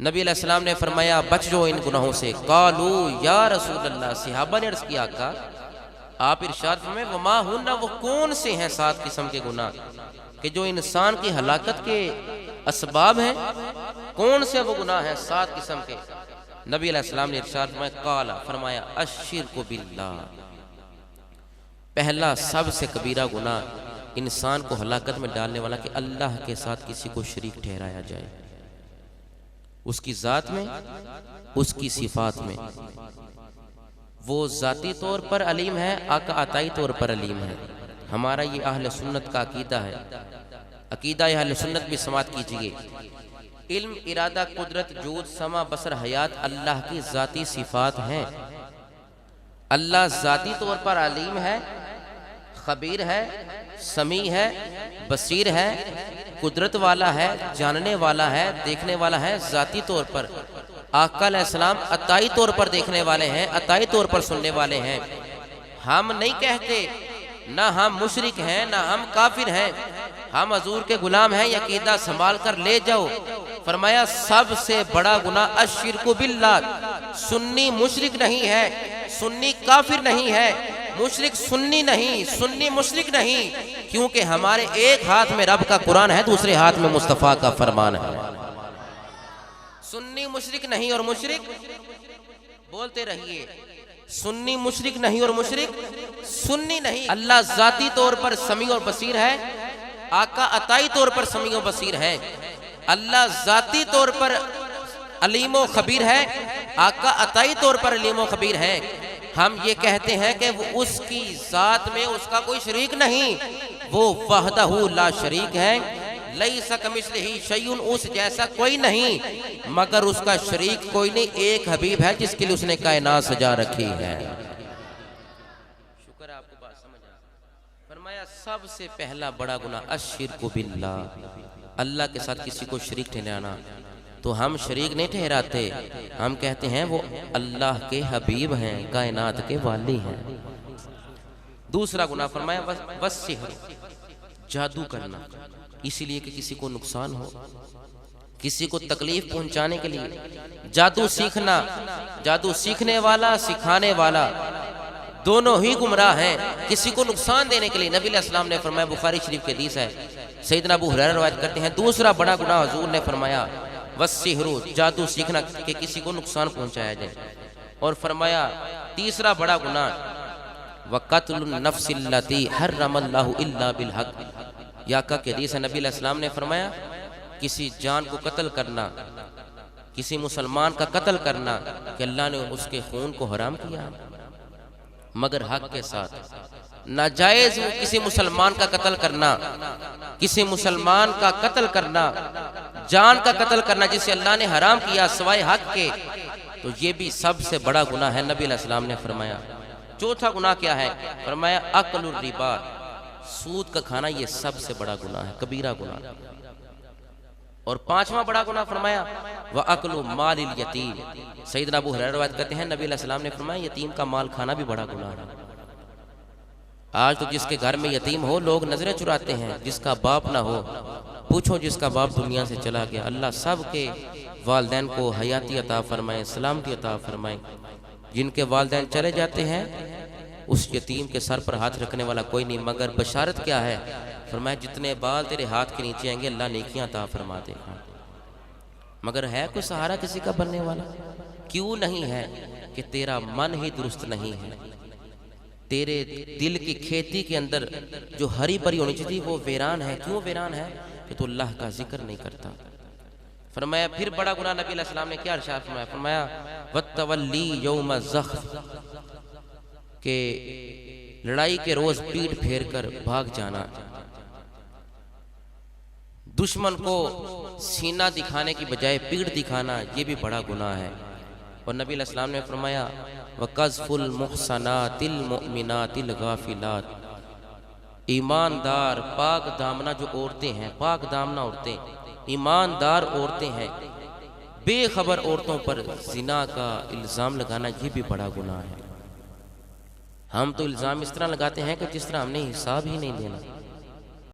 نبی علیہ السلام نے فرمایا بچ جاؤ ان گناہوں سے۔ قالو یا رسول اللہ، صحابہ نے عرض کیا آقا آپ ارشاد فرمائیں وما ہن، وہ کون سے ہیں 7 قسم کے گناہ کہ جو انسان کی ہلاکت کے اسباب ہیں؟ کون سے وہ گناہ ہیں 7 قسم کے؟ نبی علیہ السلام نے ارشاد فرمایا قال، فرمایا الشرک باللہ، پہلا سب سے کبیرہ گناہ انسان کو ہلاکت میں ڈالنے والا کہ اللہ کے ساتھ کسی کو شریک ٹھہرایا جائے، اس کی ذات میں، اس کی صفات میں۔ وہ ذاتی طور پر علیم ہے، آقا عطائی طور پر علیم ہے۔ ہمارا یہ اہل سنت کا عقیدہ ہے، عقیدہ اہل سنت بھی سماعت کیجئے۔ علم، ارادہ، قدرت، جود، سمع، بصر، حیات اللہ کی ذاتی صفات ہیں۔ اللہ ذاتی طور پر علیم ہے، خبیر ہے، سمیع ہے، بصیر ہے، قدرت والا ہے، جاننے والا ہے، دیکھنے والا ہے ذاتی طور پر۔ آقا علیہ السلام عطائی طور پر دیکھنے والے ہیں، عطائی طور پر سننے والے ہیں۔ ہم نہیں کہتے نہ ہم مشرک ہیں نہ ہم کافر ہیں، ہم حضور کے غلام ہیں، یہ عقیدہ سنبھال کر لے جاؤ۔ فرمایا سب سے بڑا گناہ الشرک باللہ، سنی مشرک نہیں ہے، سنی کافر نہیں ہے، مشرک سنی نہیں، سنی مشرک نہیں، کیونکہ ہمارے ایک ہاتھ میں رب کا قرآن ہے، دوسرے ہاتھ میں مصطفیٰ کا فرمان ہے۔ سنی مشرک نہیں اور مشرک، بولتے رہیے، سنی مشرک نہیں اور مشرک سنی نہیں۔ اللہ ذاتی طور پر سمیع اور بصیر ہے، آقا عطائی طور پر سمیع و بصیر ہے۔ اللہ ذاتی طور پر علیم و خبیر ہے، آقا عطائی طور پر علیم و خبیر ہے۔ ہم یہ کہتے ہیں کہ وہ اس کی ذات میں اس کا کوئی شریک نہیں، وہ وحدہ لا شریک ہے، لیس کمثلہ شیء، اس جیسا کوئی نہیں مگر اس کا شریک کوئی نہیں، ایک حبیب ہے جس کے لیے اس نے کائنات سجا رکھی ہے۔ شکر ہے آپ کو بات سمجھ آ۔ فرمایا سب سے پہلا بڑا گناہ الشرک باللہ، اللہ کے ساتھ کسی کو شریک ٹھہرانا۔ تو ہم شریک نہیں ٹھہراتے، ہم کہتے ہیں وہ اللہ کے حبیب ہیں، کائنات کے والی ہیں۔ دوسرا گناہ فرمایا والسحر، جادو کرنا، اسی لیے کہ کسی کو نقصان ہو، کسی کو تکلیف پہنچانے کے لیے جادو سیکھنا۔ جادو سیکھنے والا، سکھانے والا دونوں ہی گمراہ ہیں، کسی کو نقصان دینے کے لیے۔ نبی علیہ السلام نے فرمایا، بخاری شریف کے حدیث ہے، سیدنا ابو ہریرہ روایت کرتے ہیں، دوسرا بڑا گناہ حضور نے فرمایا والسحر، جادو سیکھنا کہ کسی کو نقصان پہنچایا جائے۔ اور فرمایا تیسرا بڑا گناہ وقتل النفس التي حرم اللہ الا بالحق، یا آقا کے حدیث ہے، نبی علیہ السلام نے فرمایا کسی جان کو قتل کرنا، کسی مسلمان کا قتل کرنا کہ اللہ نے اس کے خون کو حرام کیا مگر حق کے ساتھ۔ ناجائز کسی مسلمان کا قتل کرنا، کسی مسلمان کا قتل کرنا، جان کا قتل کرنا جسے اللہ نے حرام کیا سوائے حق کے، تو یہ بھی سب سے بڑا گناہ ہے، نبی علیہ السلام نے فرمایا۔ چوتھا گناہ کیا ہے؟ فرمایا اکل الربا، سود کا کھانا، یہ سب سے بڑا گناہ ہے، کبیرہ گناہ۔ اور پانچواں بڑا گناہ فرمایا وَأَكْلُ مَالِ الْيَتِيمِ، سیدنا ابو ہریرہ روایت کرتے ہیں، نبی علیہ السلام نے فرمایا یتیم کا مال کھانا بھی بڑا گناہ ہے۔ آج تو جس کے گھر میں یتیم ہو لوگ نظریں چراتے ہیں، جس کا باپ نہ ہو پوچھو جس کا باپ دنیا سے چلا گیا۔ اللہ سب کے والدین کو حیاتی عطا فرمائے، سلامتی عطا فرمائے۔ جن کے والدین چلے جاتے ہیں اس یتیم کے سر پر ہاتھ رکھنے والا کوئی نہیں، مگر بشارت کیا ہے؟ فرمایا جتنے بال تیرے ہاتھ کے نیچے آئیں گے اللہ نیکیاں عطا فرما دے گا۔ مگر ہے کوئی سہارا کسی کا بننے والا؟ کیوں نہیں ہے؟ کہ تیرا من ہی درست نہیں ہے، تیرے دل کی کھیتی کے اندر جو ہری بھری ہونی چاہیے وہ ویران ہے۔ کیوں ویران ہے؟ کہ تو اللہ کا ذکر نہیں کرتا۔ فرمایا پھر بڑا گناہ نبی علیہ السلام نے کیا ارشاد فرمایا؟ فرمایا وَالتَّوَلِّي يَوْمَ الزَّحْفِ، کہ لڑائی کے روز پیٹ پھیر کر بھاگ جانا، دشمن کو سینہ دکھانے کی بجائے پیٹ دکھانا، یہ بھی بڑا گناہ ہے۔ اور نبی علیہ السلام نے فرمایا وَقَذْفُ الْمُحْصَنَاتِ الْمُؤْمِنَاتِ الْغَافِلَاتِ، ایماندار پاک دامنہ جو عورتیں ہیں، پاک دامنہ عورتیں، ایماندار عورتیں ہیں، بے خبر عورتوں پر زنا کا الزام لگانا، یہ بھی بڑا گناہ ہے۔ ہم تو الزام اس طرح لگاتے ہیں کہ جس طرح ہم نے حساب ہی نہیں دینا۔